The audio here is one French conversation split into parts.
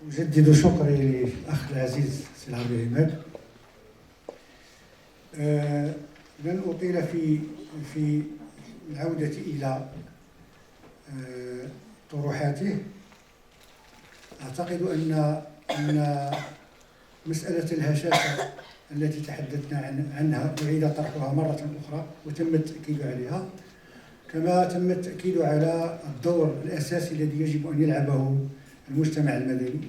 أجدد شكري للأخ العزيز سي العربي عماد. لن أطيل في العودة إلى طروحاته. أعتقد أن مسألة الهشاشة التي تحدثنا عنها أعيد طرحها مرة أخرى وتم التأكيد عليها، كما تم التأكيد على الدور الأساسي الذي يجب أن يلعبه المجتمع المدني،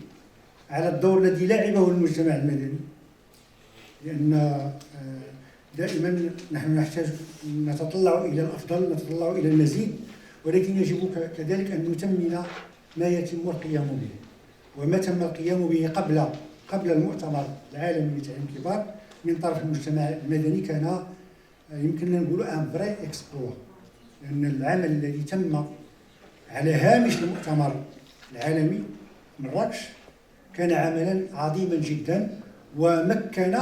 على الدور الذي لعبه المجتمع المدني، لأن دائما نحن نحتاج نتطلع إلى الأفضل، نتطلع إلى المزيد، ولكن يجب كذلك أن نتمم ما يتم القيام به. وما تم القيام به قبل المؤتمر العالمي للتعليم الكبار من طرف المجتمع المدني كان يمكننا نقول ان فري اكسبلوا، لأن العمل الذي تم على هامش المؤتمر العالمي مراكش كان عملا عظيما جدا، ومكن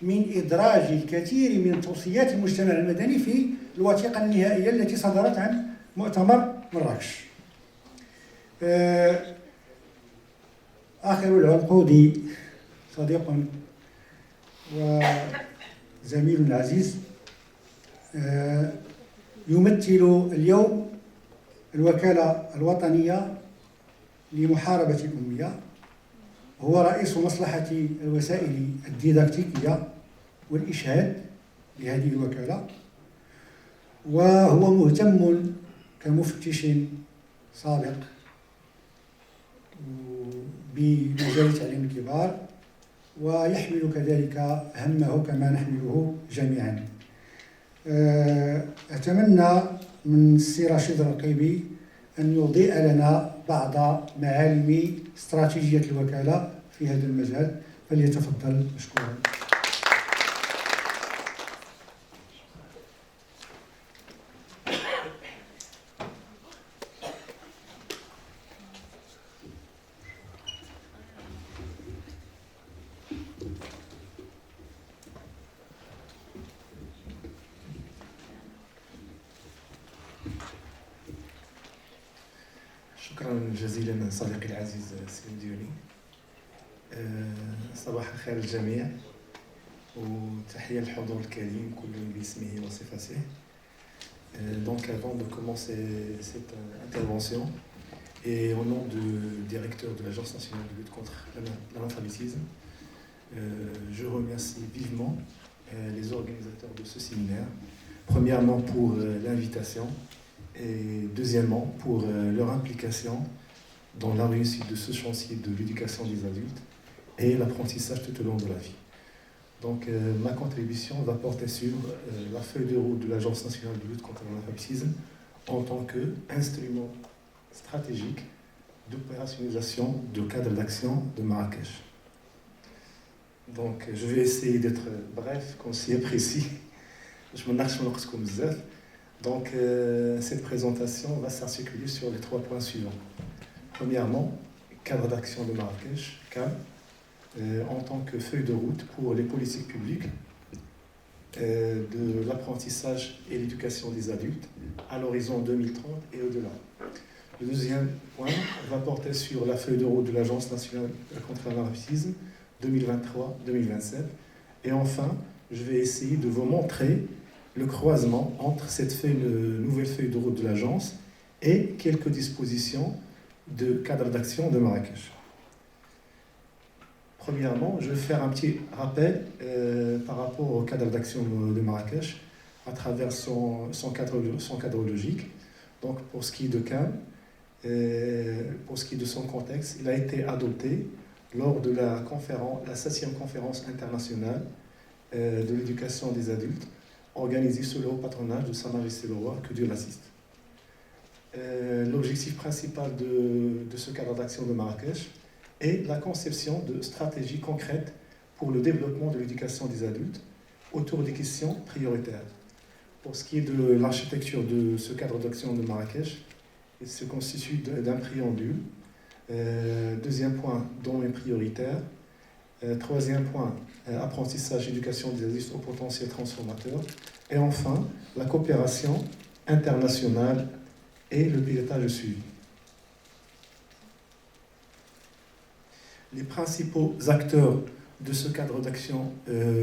من إدراج الكثير من توصيات المجتمع المدني في الوثيقة النهائية التي صدرت عن مؤتمر مراكش. آخر العنقود صديق وزميل عزيز يمثل اليوم الوكالة الوطنية لمحاربة الأمية، هو رئيس مصلحة الوسائل الديداكتيكية والإشهاد بهذه الوكالة، وهو مهتم كمفتش سابق بمجال تعليم الكبار، ويحمل كذلك همه كما نحمله جميعا. أتمنى من السي رشيد الرقيبي أن يضيء لنا بعض معالم استراتيجية الوكالة في هذا المجال، فليتفضل مشكورا. شكرا جزيلا صديقي العزيز سليم ديوني. صباح الخير للجميع، وتحية للحضور الكريم كل باسمه وصفته. Donc avant de commencer cette intervention, et au nom du directeur de l'Agence nationale de lutte contre l'analphabétisme, je remercie vivement les organisateurs de ce séminaire, premièrement pour l'invitation, et deuxièmement pour leur implication dans la réussite de ce chantier de l'éducation des adultes et l'apprentissage tout au long de la vie. Donc ma contribution va porter sur la feuille de route de l'Agence nationale de lutte contre l'analphabétisme en tant qu'instrument stratégique d'opérationnalisation du cadre d'action de Marrakech. Donc je vais essayer d'être bref, concis et précis. Je m'en arrête comme ça. Donc, cette présentation va s'articuler sur les 3 points suivants. Premièrement, cadre d'action de Marrakech, CAM, en tant que feuille de route pour les politiques publiques de l'apprentissage et l'éducation des adultes à l'horizon 2030 et au-delà. Le deuxième point va porter sur la feuille de route de l'Agence nationale contre l'analphabétisme 2023-2027. Et enfin, je vais essayer de vous montrer le croisement entre cette nouvelle feuille de route de l'agence et quelques dispositions de cadre d'action de Marrakech. Premièrement, je vais faire un petit rappel par rapport au cadre d'action de Marrakech à travers son cadre logique. Donc pour ce qui est de CAM, pour ce qui est de son contexte, il a été adopté lors de la 7e conférence internationale de l'éducation des adultes, organisé sous le haut patronage de Sa Majesté le Roi, que Dieu l'assiste. L'objectif principal de ce cadre d'action de Marrakech est la conception de stratégies concrètes pour le développement de l'éducation des adultes autour des questions prioritaires. Pour ce qui est de l'architecture de ce cadre d'action de Marrakech, il se constitue d'un préambule. Deuxième point, domaine prioritaire. Troisième point, apprentissage, éducation des adultes au potentiel transformateur. Et enfin, la coopération internationale et le pilotage suivi. les principaux acteurs de ce cadre d'action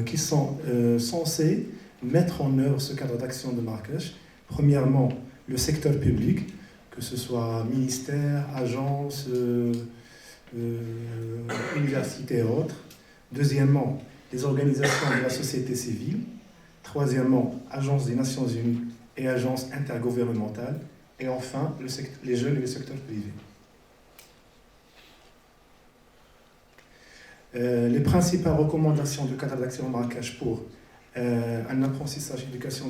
qui sont censés mettre en œuvre ce cadre d'action de Marrakech. Premièrement, le secteur public, que ce soit ministère, agence, université et autres. Deuxièmement, les organisations de la société civile. Troisièmement, agences des Nations Unies et agences intergouvernementales. Et enfin, les jeunes et le secteur privé. Les principales recommandations du cadre d'action Marrakech pour un apprentissage éducation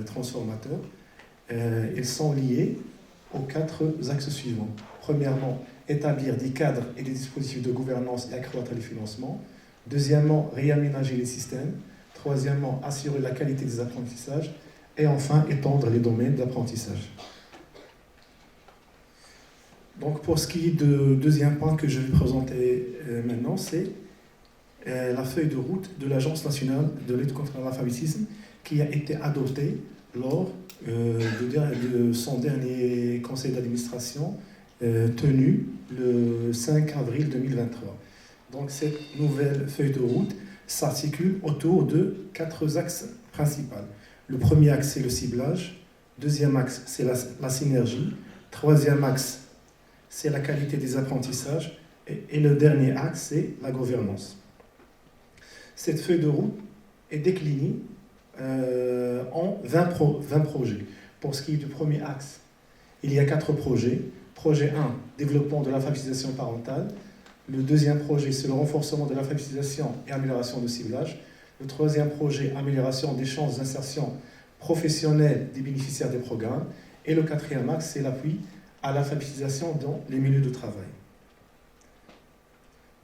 transformateur, ils sont liés aux 4 axes suivants. Premièrement, établir des cadres et des dispositifs de gouvernance et accroître les financements. Deuxièmement, réaménager les systèmes. Troisièmement, assurer la qualité des apprentissages. Et enfin, étendre les domaines d'apprentissage. Donc, pour ce qui est du deuxième point que je vais présenter maintenant, c'est la feuille de route de l'Agence nationale de lutte contre l'analphabétisme qui a été adoptée lors de son dernier conseil d'administration tenu le 5 avril 2023. Donc, cette nouvelle feuille de route s'articule autour de 4 axes principaux. Le premier axe, c'est le ciblage. Deuxième axe, c'est la synergie. Troisième axe, c'est la qualité des apprentissages. Et le dernier axe, c'est la gouvernance. Cette feuille de route est déclinée en 20 projets. Pour ce qui est du premier axe, il y a 4 projets. Projet 1, développement de l'alphabétisation parentale. Le deuxième projet, c'est le renforcement de l'alphabétisation et amélioration du ciblage. Le troisième projet, amélioration des chances d'insertion professionnelle des bénéficiaires des programmes. Et le quatrième axe, c'est l'appui à l'alphabétisation dans les milieux de travail.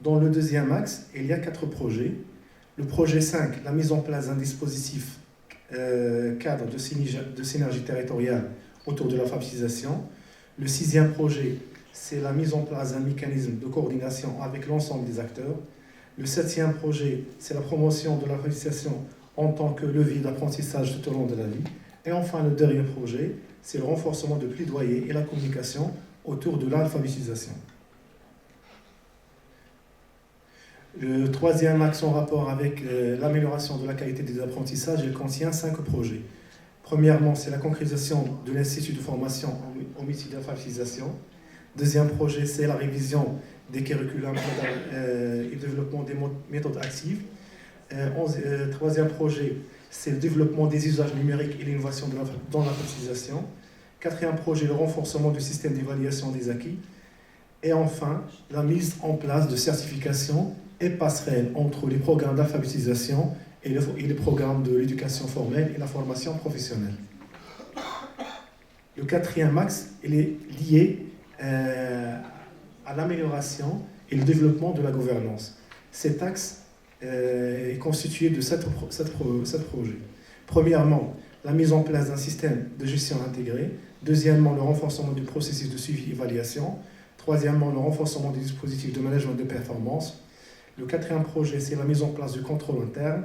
Dans le deuxième axe, il y a 4 projets. Le projet 5, la mise en place d'un dispositif cadre de synergie territoriale autour de l'alphabétisation. Le 6e projet, c'est la mise en place d'un mécanisme de coordination avec l'ensemble des acteurs. Le 7e projet, c'est la promotion de l'alphabétisation en tant que levier d'apprentissage tout au long de la vie. Et enfin, le dernier projet, c'est le renforcement de plaidoyer et la communication autour de l'alphabétisation. Le troisième axe en rapport avec l'amélioration de la qualité des apprentissages, il contient 5 projets. Premièrement, c'est la concrétisation de l'Institut de formation au métier d'alphabétisation. Deuxième projet, c'est la révision des curriculums et le développement des méthodes actives. Troisième projet, c'est le développement des usages numériques et l'innovation dans l'alphabétisation. Quatrième projet, le renforcement du système d'évaluation des acquis. Et enfin, la mise en place de certifications et passerelles entre les programmes d'alphabétisation et les programmes de l'éducation formelle et la formation professionnelle. Le quatrième axe, il est lié à l'amélioration et le développement de la gouvernance. Cet axe est constitué de 7 projets. Premièrement, la mise en place d'un système de gestion intégré. Deuxièmement, le renforcement du processus de suivi et évaluation. Troisièmement, le renforcement des dispositifs de management de performance. Le 4e projet, c'est la mise en place du contrôle interne.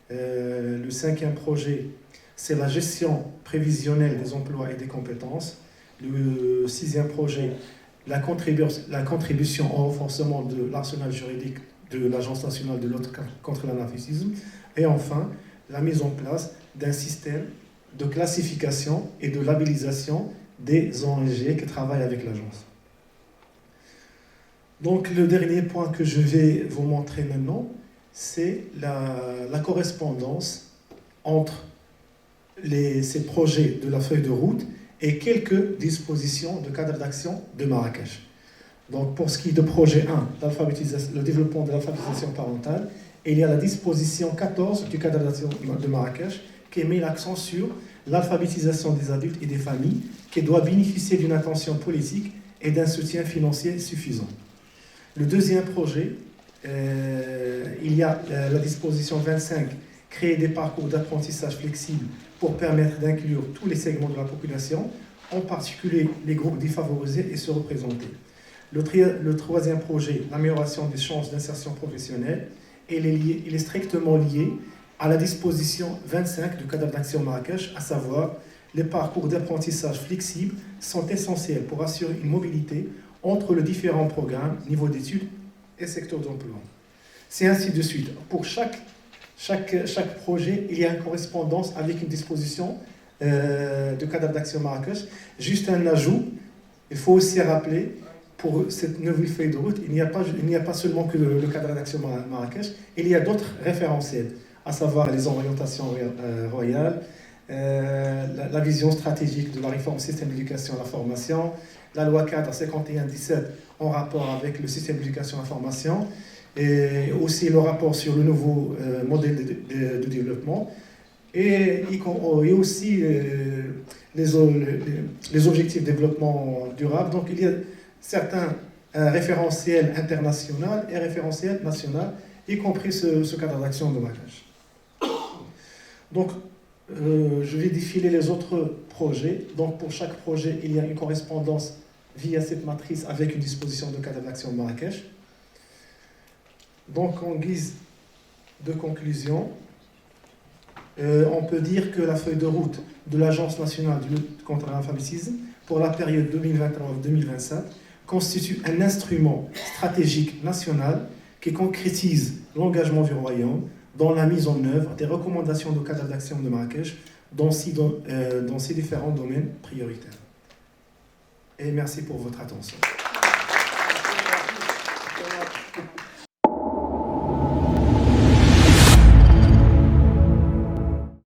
Le 5e projet, c'est la gestion prévisionnelle des emplois et des compétences. Le 6e projet, la contribution au renforcement de l'arsenal juridique de l'Agence nationale de lutte contre l'analphabétisme. Et enfin, la mise en place d'un système de classification et de labellisation des ONG qui travaillent avec l'agence. Donc, le dernier point que je vais vous montrer maintenant, c'est la correspondance entre ces projets de la feuille de route et quelques dispositions de cadre d'action de Marrakech. Donc, pour ce qui est de projet 1, le développement de l'alphabétisation parentale, il y a la disposition 14 du cadre d'action de Marrakech qui met l'accent sur l'alphabétisation des adultes et des familles qui doit bénéficier d'une attention politique et d'un soutien financier suffisant. Le deuxième projet, il y a la disposition 25, créer des parcours d'apprentissage flexibles pour permettre d'inclure tous les segments de la population, en particulier les groupes défavorisés et se représenter. Le troisième projet, l'amélioration des chances d'insertion professionnelle, il est strictement lié à la disposition 25 du cadre d'action Marrakech, à savoir les parcours d'apprentissage flexibles sont essentiels pour assurer une mobilité entre les différents programmes, niveaux d'études et secteur d'emploi. C'est ainsi de suite. Pour chaque projet, il y a une correspondance avec une disposition de cadre d'action Marrakech. Juste un ajout, il faut aussi rappeler, pour cette nouvelle feuille de route, il n'y a pas seulement que le cadre d'action Marrakech, il y a d'autres référentiels, à savoir les orientations royales, la vision stratégique de la réforme système d'éducation à la formation, la loi cadre 51-17 en rapport avec le système d'éducation à la formation, et aussi le rapport sur le nouveau modèle de développement, et aussi les objectifs de développement durable. Donc il y a certains référentiels internationaux et référentiels nationaux, y compris ce cadre d'action de Marrakech. Donc, je vais défiler les autres projets. Donc, pour chaque projet, il y a une correspondance via cette matrice avec une disposition de cadre d'action de Marrakech. Donc, en guise de conclusion, on peut dire que la feuille de route de l'Agence nationale de lutte contre l'analphabétisme pour la période 2021-2027 constitue un instrument stratégique national qui concrétise l'engagement du Royaume dans la mise en œuvre des recommandations de cadre d'action de Marrakech dans ces différents domaines prioritaires. Et merci pour votre attention.